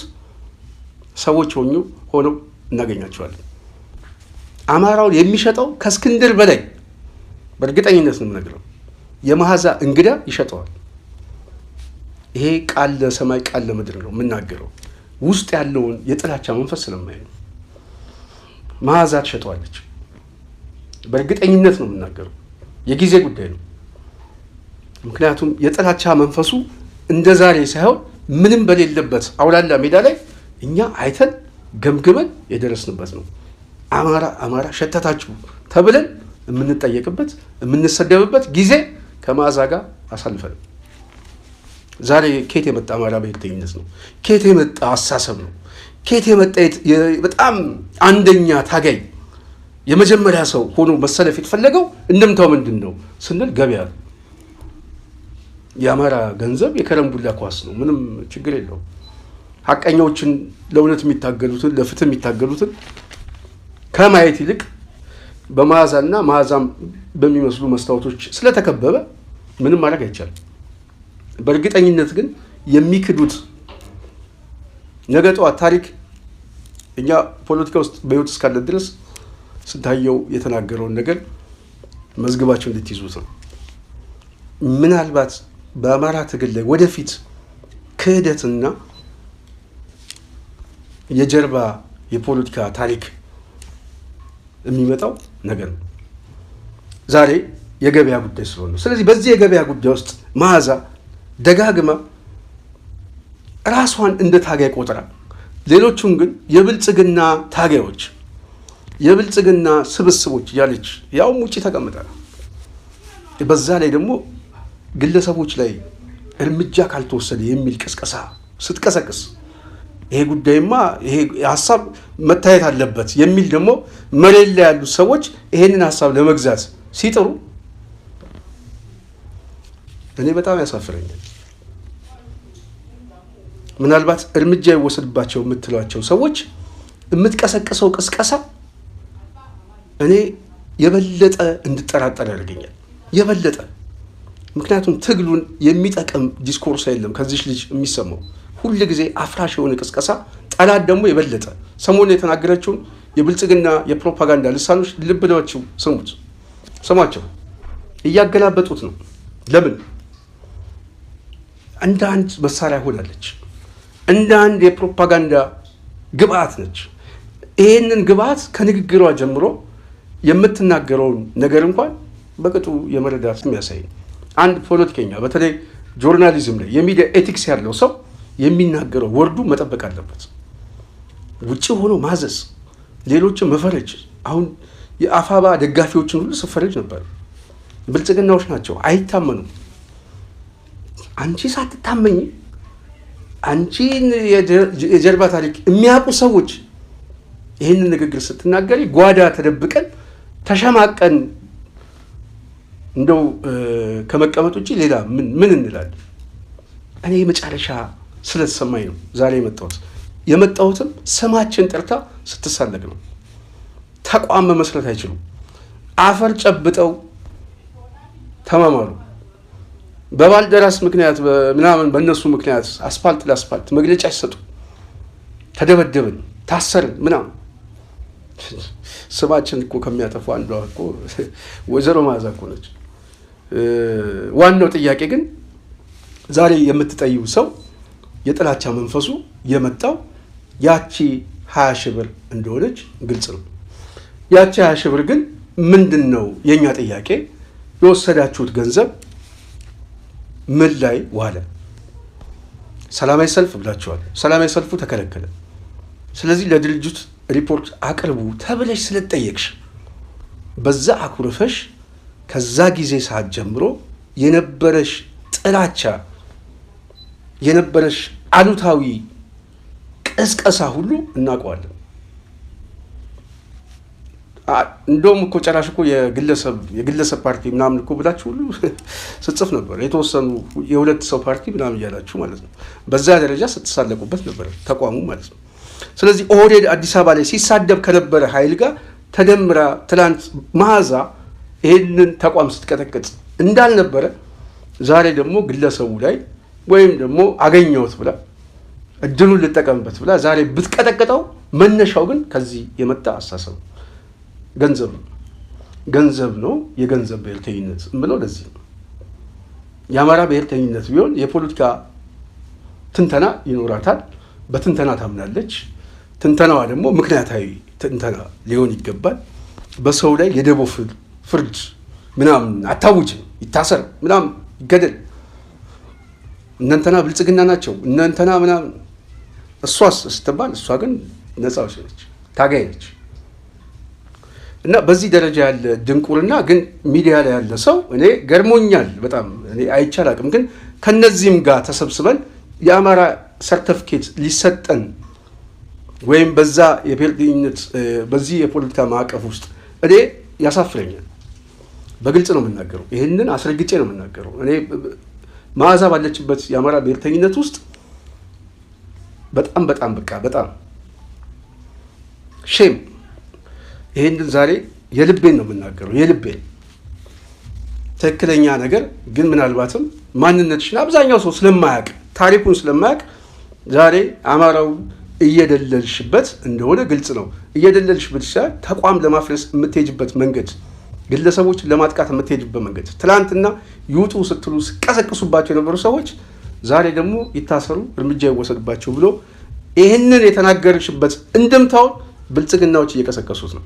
ሰዎች ሆነው እናገኛቸዋለን። አማራውን የሚሸጠው ከእስክንድር በላይ በእርግጠኝነት ነው የምነግረው የመዓዛ እንግዳ ይሸጠዋል። ይሄ ቃል ለሰማይ ቃል ለምድር ነው የምናገረው። ውስጥ ያለውን የጥላቻ መንፈስ ስለማይ ነው። መዓዛ ትሸጠዋለች። በእርግጠኝነት ነው የምናገረው። የጊዜ ጉዳይ ነው። ምክንያቱም የጥላቻ መንፈሱ እንደ ዛሬ ሳይሆን ምንም በሌለበት አውላላ ሜዳ ላይ እኛ አይተን ገምግመን የደረስንበት ነው። አማራ ሸተታችሁ ተብለን የምንጠየቅበት የምንሰደብበት ጊዜ ከመዓዛ ጋር አሳልፈን ዛሬ ኬት የመጣ አማራ ብሔርተኝነት ነው? ኬት የመጣ አሳሰብ ነው? ኬት የመጣ በጣም አንደኛ ታጋይ የመጀመሪያ ሰው ሆኖ መሰለፍ የተፈለገው እንደምታው ምንድን ነው ስንል ገበያ ነው። የአማራ ገንዘብ የከረምቡላ ኳስ ነው። ምንም ችግር የለውም። ሐቀኛዎችን ለእውነት የሚታገሉትን ለፍትህ የሚታገሉትን ከማየት ይልቅ በመዓዛና መዓዛም በሚመስሉ መስታወቶች ስለተከበበ ምንም ማድረግ አይቻልም። በእርግጠኝነት ግን የሚክዱት ነገ ጠዋት ታሪክ እኛ ፖለቲካ ውስጥ በህይወት እስካለ ድረስ ስንታየው የተናገረውን ነገር መዝግባቸው እንድትይዙት ነው። ምናልባት በአማራ ትግል ላይ ወደፊት ክህደትና የጀርባ የፖለቲካ ታሪክ የሚመጣው ነገር ነው። ዛሬ የገበያ ጉዳይ ስለሆነ ነው። ስለዚህ በዚህ የገበያ ጉዳይ ውስጥ መዓዛ ደጋግማ ራሷን እንደ ታጋይ ቆጥራ፣ ሌሎቹን ግን የብልጽግና ታጋዮች የብልጽግና ስብስቦች እያለች ያውም ውጭ ተቀምጣ በዛ ላይ ደግሞ ግለሰቦች ላይ እርምጃ ካልተወሰደ የሚል ቅስቀሳ ስትቀሰቅስ ይሄ ጉዳይማ ይሄ ሀሳብ መታየት አለበት የሚል ደግሞ መሬት ላይ ያሉት ሰዎች ይሄንን ሀሳብ ለመግዛት ሲጥሩ እኔ በጣም ያሳፍረኛል። ምናልባት እርምጃ ይወሰድባቸው የምትሏቸው ሰዎች የምትቀሰቅሰው ቅስቀሳ እኔ የበለጠ እንድጠራጠር ያደርገኛል። የበለጠ ምክንያቱም ትግሉን የሚጠቅም ዲስኮርስ የለም ከዚህ ልጅ የሚሰማው ሁል ጊዜ አፍራሽ የሆነ ቅስቀሳ፣ ጠላት ደግሞ የበለጠ ሰሞኑን የተናገረችውን የብልጽግና የፕሮፓጋንዳ ልሳኖች ልብ ብላችሁ ስሟቸው። እያገላበጡት ነው። ለምን? እንደ አንድ መሳሪያ ሆናለች። እንደ አንድ የፕሮፓጋንዳ ግብአት ነች። ይህንን ግብአት ከንግግሯ ጀምሮ የምትናገረውን ነገር እንኳን በቅጡ የመረዳት የሚያሳይ ነው። አንድ ፖለቲከኛ በተለይ ጆርናሊዝም ላይ የሚዲያ ኤቲክስ ያለው ሰው የሚናገረው ወርዱ መጠበቅ አለበት። ውጭ ሆኖ ማዘዝ፣ ሌሎችን መፈረጅ። አሁን የአፋባ ደጋፊዎችን ሁሉ ስፈረጅ ነበር። ብልጽግናዎች ናቸው፣ አይታመኑም። አንቺ ሳትታመኝ አንቺን የጀርባ ታሪክ የሚያውቁ ሰዎች ይህንን ንግግር ስትናገሪ ጓዳ ተደብቀን ተሸማቀን እንደው ከመቀመጥ ውጭ ሌላ ምን እንላለን? እኔ መጨረሻ ስለተሰማኝ ነው ዛሬ የመጣሁትም ስማችን ጠርታ ስትሳለቅ ነው። ተቋም መመስረት አይችሉም። አፈር ጨብጠው ተማማሉ። በባልደራስ ምክንያት ምናምን በእነሱ ምክንያት አስፓልት ለአስፓልት መግለጫ ይሰጡ፣ ተደበደብን፣ ታሰርን ምናምን። ስማችን እኮ ከሚያጠፉ አንዷ እኮ ወይዘሮ መዓዛ እኮ ነች። ዋናው ጥያቄ ግን ዛሬ የምትጠይው ሰው የጥላቻ መንፈሱ የመጣው ያቺ 20 ሺህ ብር እንደሆነች ግልጽ ነው። ያቺ 20 ሺህ ብር ግን ምንድን ነው የእኛ ጥያቄ? የወሰዳችሁት ገንዘብ ምን ላይ ዋለ? ሰላማዊ ሰልፍ ብላችኋል። ሰላማዊ ሰልፉ ተከለከለ። ስለዚህ ለድርጅት ሪፖርት አቅርቡ ተብለሽ ስለጠየቅሽ በዛ አኩርፈሽ ከዛ ጊዜ ሰዓት ጀምሮ የነበረሽ ጥላቻ የነበረሽ አሉታዊ ቅስቀሳ ሁሉ እናውቀዋለን። እንደውም እኮ ጨራሽ እኮ የግለሰብ ፓርቲ ምናምን እኮ ብላችሁ ሁሉ ስትጽፍ ነበር። የተወሰኑ የሁለት ሰው ፓርቲ ምናምን እያላችሁ ማለት ነው። በዛ ደረጃ ስትሳለቁበት ነበር ተቋሙ ማለት ነው። ስለዚህ ኦህዴድ አዲስ አበባ ላይ ሲሳደብ ከነበረ ኃይል ጋር ተደምራ ትላንት መዓዛ ይህንን ተቋም ስትቀጠቅጥ እንዳልነበረ ዛሬ ደግሞ ግለሰቡ ላይ ወይም ደግሞ አገኘሁት ብላ እድሉን ልጠቀምበት ብላ ዛሬ ብትቀጠቅጠው መነሻው ግን ከዚህ የመጣ አስተሳሰብ ገንዘብ ነው። የገንዘብ ብሔርተኝነት ብለው ለዚህ ነው። የአማራ ብሔርተኝነት ቢሆን የፖለቲካ ትንተና ይኖራታል። በትንተና ታምናለች። ትንተናዋ ደግሞ ምክንያታዊ ትንተና ሊሆን ይገባል። በሰው ላይ የደቦ ፍርድ ምናምን አታውጅም፣ ይታሰር ምናምን ይገደል፣ እነንተና ብልጽግና ናቸው እነንተና ምናምን። እሷስ ስትባል እሷ ግን ነፃ ነች፣ ታጋይ ነች። እና በዚህ ደረጃ ያለ ድንቁርና ግን ሚዲያ ላይ ያለ ሰው እኔ ገርሞኛል በጣም። እኔ አይቻል አቅም ግን ከነዚህም ጋር ተሰብስበን የአማራ ሰርተፍኬት ሊሰጠን ወይም በዛ የብሔርተኝነት በዚህ የፖለቲካ ማዕቀፍ ውስጥ እኔ ያሳፍረኛል። በግልጽ ነው የምናገረው፣ ይህንን አስረግጬ ነው የምናገረው። እኔ መዓዛ ባለችበት የአማራ ብሔርተኝነት ውስጥ በጣም በጣም ሼም። ይህንን ዛሬ የልቤን ነው የምናገረው፣ የልቤን ትክክለኛ ነገር ግን ምናልባትም ማንነትሽን አብዛኛው ሰው ስለማያውቅ ታሪኩን ስለማያውቅ ዛሬ አማራው እየደለልሽበት እንደሆነ ግልጽ ነው። እየደለልሽበት ይችላል። ተቋም ለማፍረስ የምትሄጅበት መንገድ፣ ግለሰቦችን ለማጥቃት የምትሄጅበት መንገድ፣ ትላንትና ይውጡ ስትሉ ሲቀሰቅሱባቸው የነበሩ ሰዎች ዛሬ ደግሞ ይታሰሩ፣ እርምጃ ይወሰድባቸው ብሎ ይህንን የተናገርሽበት እንደምታውን ብልጽግናዎች እየቀሰቀሱት ነው፣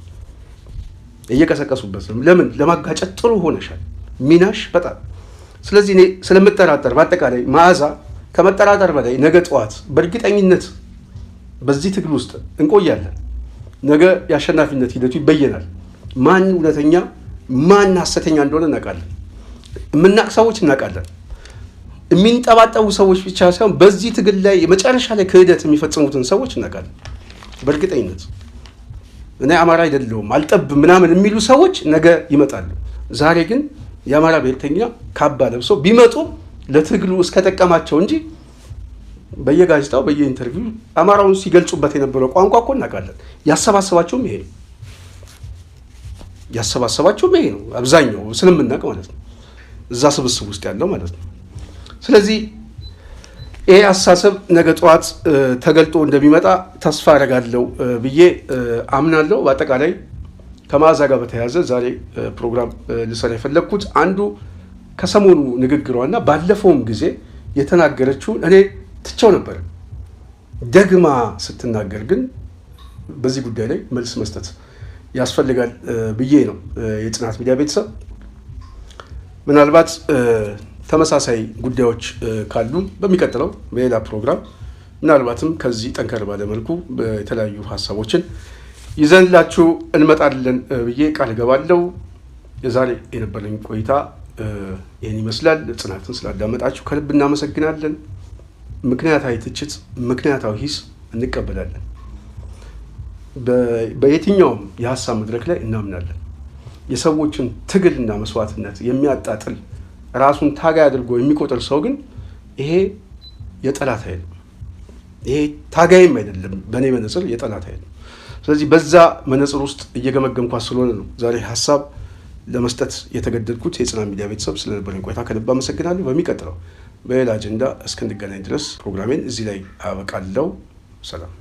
እየቀሰቀሱበት ነው። ለምን? ለማጋጨት ጥሩ ሆነሻል ሚናሽ በጣም። ስለዚህ እኔ ስለምጠራጠር በአጠቃላይ መዓዛ ከመጠራጠር በላይ ነገ ጠዋት በእርግጠኝነት በዚህ ትግል ውስጥ እንቆያለን። ነገ የአሸናፊነት ሂደቱ ይበየናል። ማን እውነተኛ ማን ሐሰተኛ እንደሆነ እናውቃለን። የምናውቅ ሰዎች እናውቃለን። የሚንጠባጠቡ ሰዎች ብቻ ሳይሆን በዚህ ትግል ላይ የመጨረሻ ላይ ክህደት የሚፈጽሙትን ሰዎች እናውቃለን በእርግጠኝነት። እኔ አማራ አይደለሁም አልጠብም ምናምን የሚሉ ሰዎች ነገ ይመጣሉ። ዛሬ ግን የአማራ ብሔርተኛ ካባ ለብሰው ቢመጡ ለትግሉ እስከጠቀማቸው እንጂ በየጋዜጣው በየኢንተርቪው አማራውን ሲገልጹበት የነበረው ቋንቋ እኮ እናውቃለን። ያሰባሰባቸውም ይሄ ነው። አብዛኛው ስለምናውቅ ማለት ነው፣ እዛ ስብስብ ውስጥ ያለው ማለት ነው። ስለዚህ ይሄ አስተሳሰብ ነገ ጠዋት ተገልጦ እንደሚመጣ ተስፋ አደርጋለሁ ብዬ አምናለሁ። በአጠቃላይ ከመዓዛ ጋር በተያያዘ ዛሬ ፕሮግራም ልሰራ የፈለግኩት አንዱ ከሰሞኑ ንግግሯና ባለፈውም ጊዜ የተናገረችውን እኔ ትቼው ነበር። ደግማ ስትናገር ግን በዚህ ጉዳይ ላይ መልስ መስጠት ያስፈልጋል ብዬ ነው። የጽናት ሚዲያ ቤተሰብ ምናልባት ተመሳሳይ ጉዳዮች ካሉ በሚቀጥለው በሌላ ፕሮግራም ምናልባትም ከዚህ ጠንከር ባለ መልኩ የተለያዩ ሀሳቦችን ይዘንላችሁ እንመጣለን ብዬ ቃል እገባለሁ። የዛሬ የነበረኝ ቆይታ ይህን ይመስላል። ጽናትን ስላዳመጣችሁ ከልብ እናመሰግናለን። ምክንያታዊ ትችት፣ ምክንያታዊ ሂስ እንቀበላለን። በየትኛውም የሀሳብ መድረክ ላይ እናምናለን። የሰዎችን ትግልና መስዋዕትነት የሚያጣጥል ራሱን ታጋይ አድርጎ የሚቆጥር ሰው ግን ይሄ የጠላት ኃይል ነው። ይሄ ታጋይም አይደለም፣ በእኔ መነጽር የጠላት ኃይል ነው። ስለዚህ በዛ መነጽር ውስጥ እየገመገምኳት ስለሆነ ነው ዛሬ ሀሳብ ለመስጠት የተገደድኩት። የጽናት ሚዲያ ቤተሰብ ስለነበረኝ ቆይታ ከልብ አመሰግናለሁ። በሚቀጥለው በሌላ አጀንዳ እስክንገናኝ ድረስ ፕሮግራሜን እዚህ ላይ አበቃለሁ። ሰላም።